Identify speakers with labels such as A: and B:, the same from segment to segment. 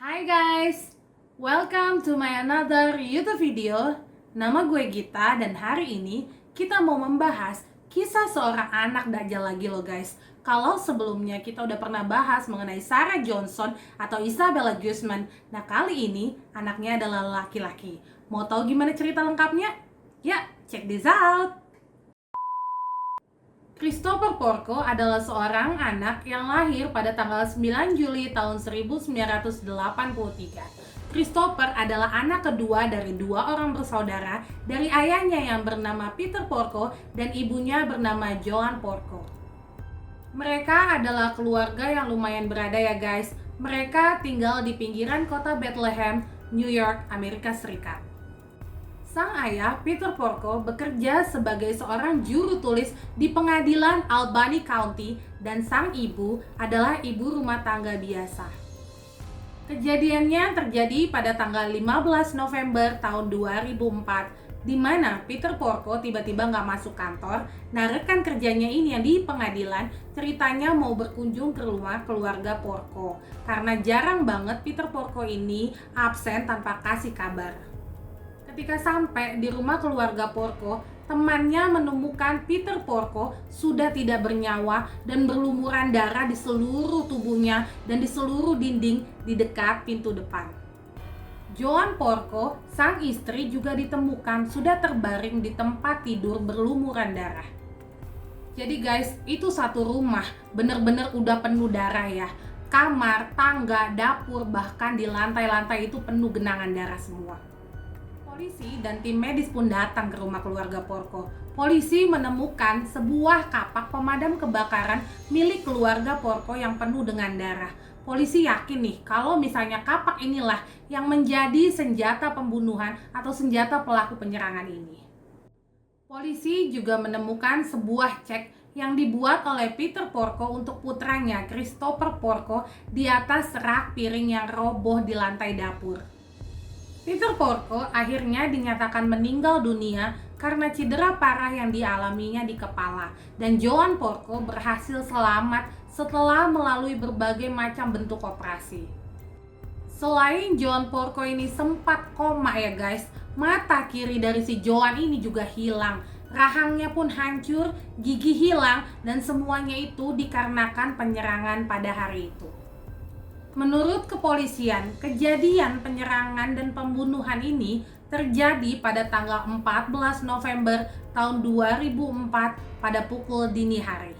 A: Hai guys, welcome to my another YouTube video. Nama gue Gita dan hari ini kita mau membahas kisah seorang anak dajjal lagi loh guys. Kalau sebelumnya kita udah pernah bahas mengenai Sarah Johnson atau Isabella Guzman, nah kali ini anaknya adalah laki-laki. Mau tahu gimana cerita lengkapnya? Ya, check this out! Christopher Porco adalah seorang anak yang lahir pada tanggal 9 Juli tahun 1983. Christopher adalah anak kedua dari dua orang bersaudara dari ayahnya yang bernama Peter Porco dan ibunya bernama Joan Porco. Mereka adalah keluarga yang lumayan berada ya guys. Mereka tinggal di pinggiran kota Bethlehem, New York, Amerika Serikat. Sang ayah, Peter Porco, bekerja sebagai seorang juru tulis di pengadilan Albany County dan sang ibu adalah ibu rumah tangga biasa. Kejadiannya terjadi pada tanggal 15 November tahun 2004, di mana Peter Porco tiba-tiba nggak masuk kantor. Nah, rekan kerjanya ini yang di pengadilan ceritanya mau berkunjung ke rumah keluarga Porco karena jarang banget Peter Porco ini absen tanpa kasih kabar. Ketika sampai di rumah keluarga Porco, temannya menemukan Peter Porco sudah tidak bernyawa dan berlumuran darah di seluruh tubuhnya dan di seluruh dinding di dekat pintu depan. Joan Porco, sang istri, juga ditemukan sudah terbaring di tempat tidur berlumuran darah. Jadi guys, itu satu rumah bener-bener udah penuh darah ya. Kamar, tangga, dapur, bahkan di lantai-lantai itu penuh genangan darah semua. Polisi dan tim medis pun datang ke rumah keluarga Porco. Polisi menemukan sebuah kapak pemadam kebakaran milik keluarga Porco yang penuh dengan darah. Polisi yakin nih kalau misalnya kapak inilah yang menjadi senjata pembunuhan atau senjata pelaku penyerangan ini. Polisi juga menemukan sebuah cek yang dibuat oleh Peter Porco untuk putranya Christopher Porco di atas rak piring yang roboh di lantai dapur. Peter Porco akhirnya dinyatakan meninggal dunia karena cedera parah yang dialaminya di kepala, dan Joan Porco berhasil selamat setelah melalui berbagai macam bentuk operasi. Selain Joan Porco ini sempat koma ya guys, mata kiri dari si Joan ini juga hilang, rahangnya pun hancur, gigi hilang, dan semuanya itu dikarenakan penyerangan pada hari itu. Menurut kepolisian, kejadian penyerangan dan pembunuhan ini terjadi pada tanggal 14 November tahun 2004 pada pukul dini hari.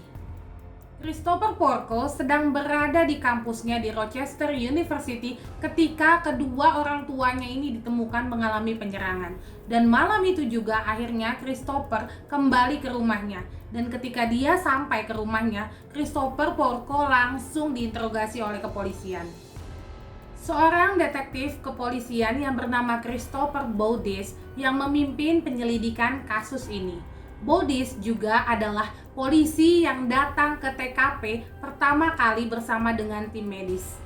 A: Christopher Porco sedang berada di kampusnya di Rochester University ketika kedua orang tuanya ini ditemukan mengalami penyerangan. Dan malam itu juga akhirnya Christopher kembali ke rumahnya. Dan ketika dia sampai ke rumahnya, Christopher Porco langsung diinterogasi oleh kepolisian. Seorang detektif kepolisian yang bernama Christopher Bowditch yang memimpin penyelidikan kasus ini. Bowditch juga adalah polisi yang datang ke TKP pertama kali bersama dengan tim medis.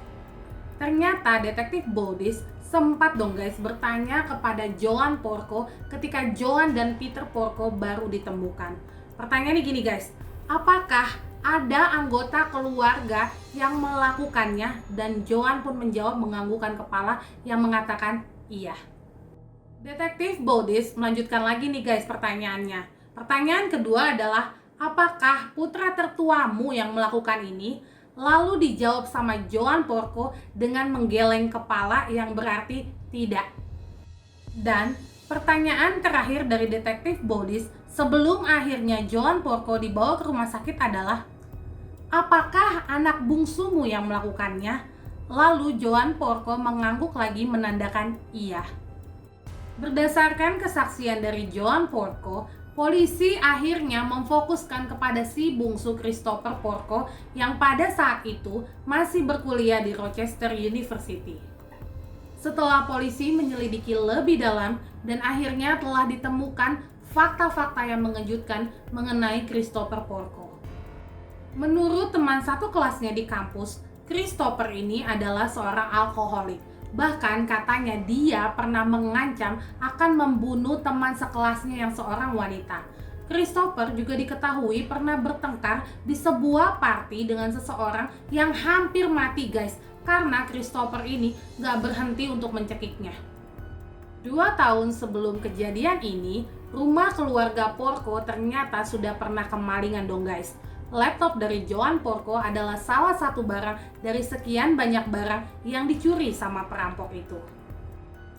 A: Ternyata detektif Bowditch sempat dong guys bertanya kepada Joan Porco ketika Joan dan Peter Porco baru ditemukan. Pertanyaannya gini guys, apakah ada anggota keluarga yang melakukannya? Dan Joan pun menjawab menganggukkan kepala yang mengatakan iya. Detektif Bowditch melanjutkan lagi nih guys pertanyaannya. Pertanyaan kedua adalah, apakah putra tertuamu yang melakukan ini? Lalu dijawab sama Joan Porco dengan menggeleng kepala yang berarti tidak. Dan pertanyaan terakhir dari detektif Bowditch sebelum akhirnya Joan Porco dibawa ke rumah sakit adalah, apakah anak bungsumu yang melakukannya? Lalu Joan Porco mengangguk lagi menandakan iya. Berdasarkan kesaksian dari Joan Porco, polisi akhirnya memfokuskan kepada si bungsu Christopher Porco yang pada saat itu masih berkuliah di Rochester University. Setelah polisi menyelidiki lebih dalam dan akhirnya telah ditemukan fakta-fakta yang mengejutkan mengenai Christopher Porco. Menurut teman satu kelasnya di kampus, Christopher ini adalah seorang alkoholik. Bahkan katanya dia pernah mengancam akan membunuh teman sekelasnya yang seorang wanita. Christopher juga diketahui pernah bertengkar di sebuah party dengan seseorang yang hampir mati guys, karena Christopher ini gak berhenti untuk mencekiknya. 2 tahun sebelum kejadian ini, rumah keluarga Porco ternyata sudah pernah kemalingan dong guys. Laptop dari Joan Porco adalah salah satu barang dari sekian banyak barang yang dicuri sama perampok itu.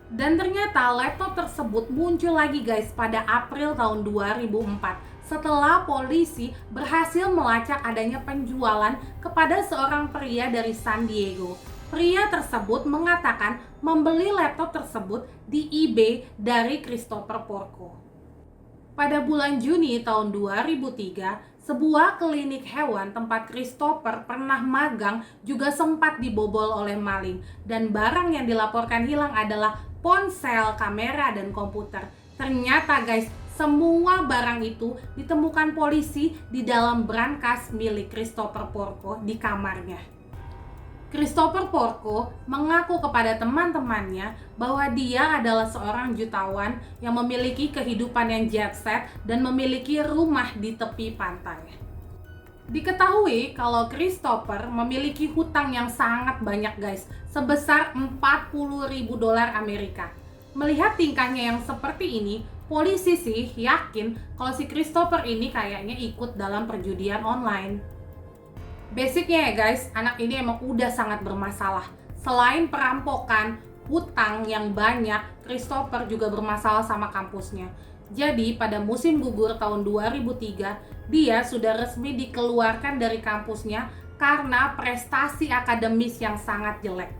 A: Dan ternyata laptop tersebut muncul lagi guys pada April tahun 2004 setelah polisi berhasil melacak adanya penjualan kepada seorang pria dari San Diego. Pria tersebut mengatakan membeli laptop tersebut di eBay dari Christopher Porco. Pada bulan Juni tahun 2003, sebuah klinik hewan tempat Christopher pernah magang juga sempat dibobol oleh maling, dan barang yang dilaporkan hilang adalah ponsel, kamera, dan komputer. Ternyata guys, semua barang itu ditemukan polisi di dalam brankas milik Christopher Porco di kamarnya. Christopher Porco mengaku kepada teman-temannya bahwa dia adalah seorang jutawan yang memiliki kehidupan yang jet set dan memiliki rumah di tepi pantai. Diketahui kalau Christopher memiliki hutang yang sangat banyak guys, sebesar $40.000 Amerika. Melihat tingkahnya yang seperti ini, polisi sih yakin kalau si Christopher ini kayaknya ikut dalam perjudian online. Basicnya ya guys, anak ini emang udah sangat bermasalah. Selain perampokan, hutang yang banyak, Christopher juga bermasalah sama kampusnya. Jadi pada musim gugur tahun 2003, dia sudah resmi dikeluarkan dari kampusnya karena prestasi akademis yang sangat jelek.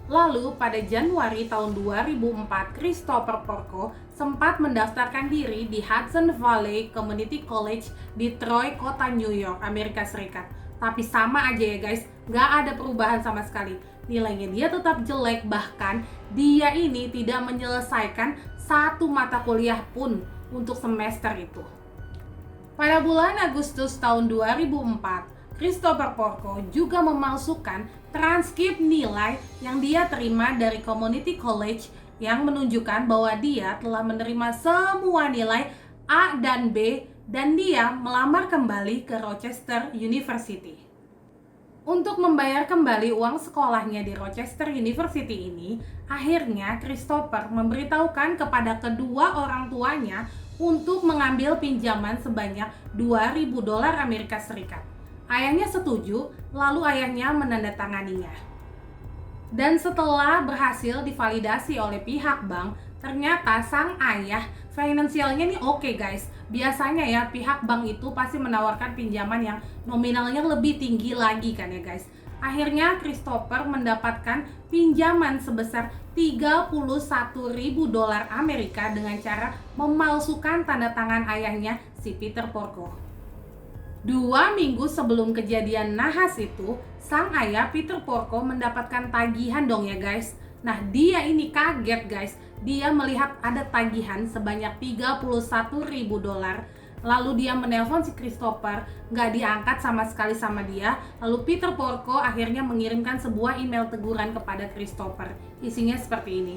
A: Lalu pada Januari tahun 2004, Christopher Porco sempat mendaftarkan diri di Hudson Valley Community College di Troy, kota New York, Amerika Serikat. Tapi sama aja ya guys, gak ada perubahan sama sekali. Nilainya dia tetap jelek, bahkan dia ini tidak menyelesaikan satu mata kuliah pun untuk semester itu. Pada bulan Agustus tahun 2004, Christopher Porco juga memalsukan transkrip nilai yang dia terima dari Community College yang menunjukkan bahwa dia telah menerima semua nilai A dan B, dan dia melamar kembali ke Rochester University. Untuk membayar kembali uang sekolahnya di Rochester University ini, akhirnya Christopher memberitahukan kepada kedua orang tuanya untuk mengambil pinjaman sebanyak $2.000 Amerika Serikat. Ayahnya setuju, lalu ayahnya menandatanganinya. Dan setelah berhasil divalidasi oleh pihak bank, ternyata sang ayah finansialnya nih oke guys. Biasanya ya pihak bank itu pasti menawarkan pinjaman yang nominalnya lebih tinggi lagi kan ya guys. Akhirnya Christopher mendapatkan pinjaman sebesar $31.000 Amerika dengan cara memalsukan tanda tangan ayahnya si Peter Porco. 2 minggu sebelum kejadian nahas itu, sang ayah Peter Porco mendapatkan tagihan dong ya guys. Nah dia ini kaget guys, dia melihat ada tagihan sebanyak $31.000. Lalu dia menelpon si Christopher, gak diangkat sama sekali sama dia. Lalu Peter Porco akhirnya mengirimkan sebuah email teguran kepada Christopher. Isinya seperti ini.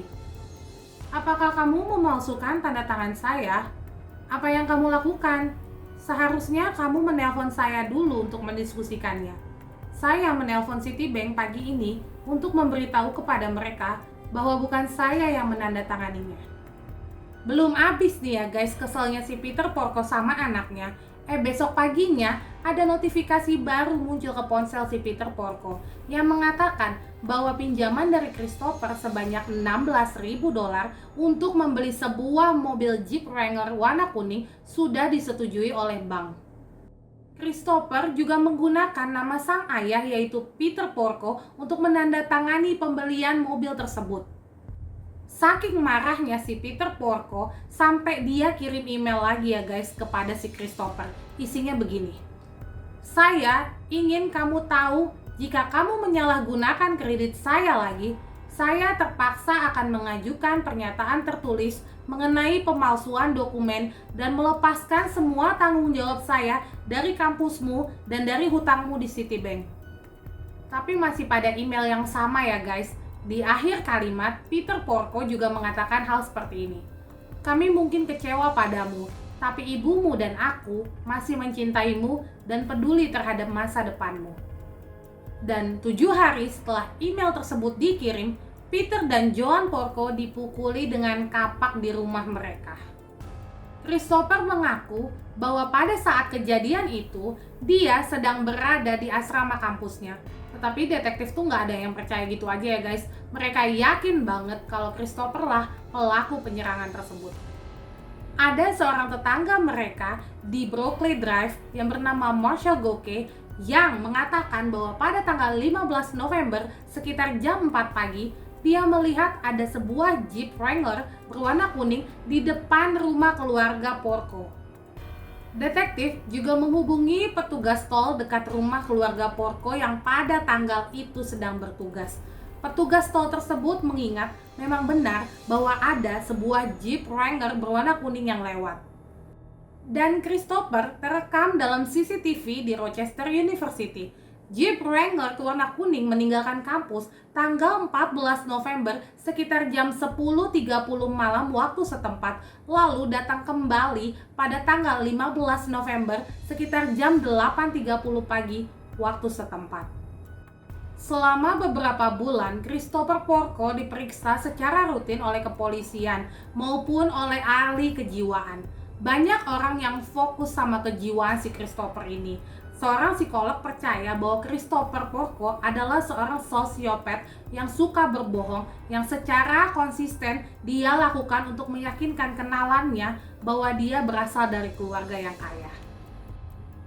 A: Apakah kamu memalsukan tanda tangan saya? Apa yang kamu lakukan? Seharusnya kamu menelpon saya dulu untuk mendiskusikannya. Saya menelpon Citibank pagi ini untuk memberitahu kepada mereka bahwa bukan saya yang menandatanganinya. Belum habis nih ya guys keselnya si Peter Porco sama anaknya. Besok paginya ada notifikasi baru muncul ke ponsel si Peter Porco yang mengatakan bahwa pinjaman dari Christopher sebanyak $16.000 untuk membeli sebuah mobil Jeep Wrangler warna kuning sudah disetujui oleh bank. Christopher juga menggunakan nama sang ayah yaitu Peter Porco untuk menandatangani pembelian mobil tersebut. Saking marahnya si Peter Porco sampai dia kirim email lagi ya guys kepada si Christopher. Isinya begini. Saya ingin kamu tahu jika kamu menyalahgunakan kredit saya lagi, saya terpaksa akan mengajukan pernyataan tertulis mengenai pemalsuan dokumen dan melepaskan semua tanggung jawab saya dari kampusmu dan dari hutangmu di Citibank. Tapi masih pada email yang sama ya guys. Di akhir kalimat, Peter Porco juga mengatakan hal seperti ini. Kami mungkin kecewa padamu, tapi ibumu dan aku masih mencintaimu dan peduli terhadap masa depanmu. Dan 7 hari setelah email tersebut dikirim, Peter dan Joan Porco dipukuli dengan kapak di rumah mereka. Christopher mengaku bahwa pada saat kejadian itu, dia sedang berada di asrama kampusnya. Tetapi detektif tuh nggak ada yang percaya gitu aja ya guys. Mereka yakin banget kalau Christopher lah pelaku penyerangan tersebut. Ada seorang tetangga mereka di Brockley Drive yang bernama Marshall Goke yang mengatakan bahwa pada tanggal 15 November sekitar jam 4 pagi, dia melihat ada sebuah Jeep Wrangler berwarna kuning di depan rumah keluarga Porco. Detektif juga menghubungi petugas tol dekat rumah keluarga Porco yang pada tanggal itu sedang bertugas. Petugas tol tersebut mengingat memang benar bahwa ada sebuah Jeep Wrangler berwarna kuning yang lewat. Dan Christopher terekam dalam CCTV di Rochester University. Jeep Wrangler warna kuning meninggalkan kampus tanggal 14 November sekitar jam 10.30 malam waktu setempat, lalu datang kembali pada tanggal 15 November sekitar jam 8.30 pagi waktu setempat. Selama beberapa bulan, Christopher Porco diperiksa secara rutin oleh kepolisian maupun oleh ahli kejiwaan. Banyak orang yang fokus sama kejiwaan si Christopher ini. Seorang psikolog percaya bahwa Christopher Porco adalah seorang sosiopat yang suka berbohong, yang secara konsisten dia lakukan untuk meyakinkan kenalannya bahwa dia berasal dari keluarga yang kaya.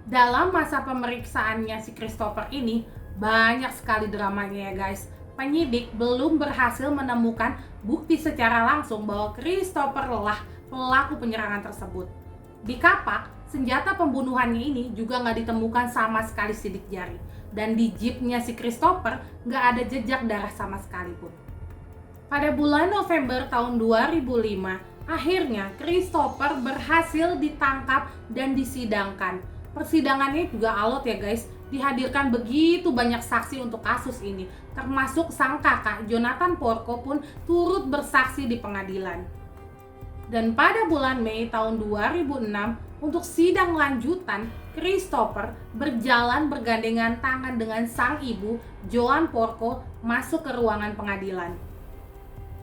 A: Dalam masa pemeriksaannya si Christopher ini, banyak sekali dramanya ya guys. Penyidik belum berhasil menemukan bukti secara langsung bahwa Christopher lah pelaku penyerangan tersebut. Di kapak, senjata pembunuhannya ini juga nggak ditemukan sama sekali sidik jari. Dan di jeepnya si Christopher nggak ada jejak darah sama sekalipun. Pada bulan November tahun 2005, akhirnya Christopher berhasil ditangkap dan disidangkan. Persidangannya juga alot ya guys. Dihadirkan begitu banyak saksi untuk kasus ini, termasuk sang kakak Jonathan Porco pun turut bersaksi di pengadilan. Dan pada bulan Mei tahun 2006, untuk sidang lanjutan, Christopher berjalan bergandengan tangan dengan sang ibu, Joan Porco, masuk ke ruangan pengadilan.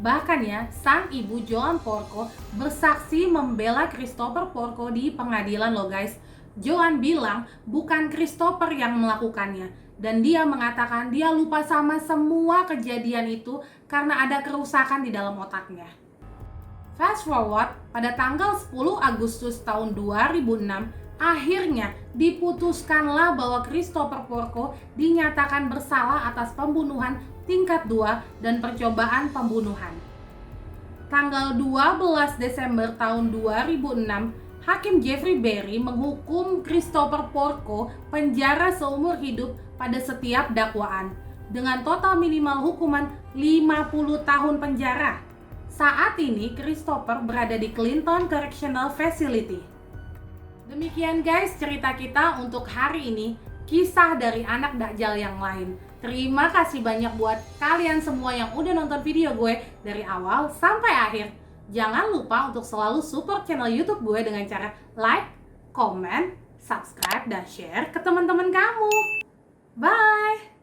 A: Bahkan ya, sang ibu Joan Porco bersaksi membela Christopher Porco di pengadilan loh guys. Joan bilang bukan Christopher yang melakukannya, dan dia mengatakan dia lupa sama semua kejadian itu karena ada kerusakan di dalam otaknya. Fast forward, pada tanggal 10 Agustus tahun 2006, akhirnya diputuskanlah bahwa Christopher Porco dinyatakan bersalah atas pembunuhan tingkat 2 dan percobaan pembunuhan. Tanggal 12 Desember tahun 2006, Hakim Jeffrey Berry menghukum Christopher Porco penjara seumur hidup pada setiap dakwaan, dengan total minimal hukuman 50 tahun penjara. Saat ini Christopher berada di Clinton Correctional Facility. Demikian guys cerita kita untuk hari ini, kisah dari anak Dajjal yang lain. Terima kasih banyak buat kalian semua yang udah nonton video gue dari awal sampai akhir. Jangan lupa untuk selalu support channel YouTube gue dengan cara like, comment, subscribe, dan share ke teman-teman kamu. Bye!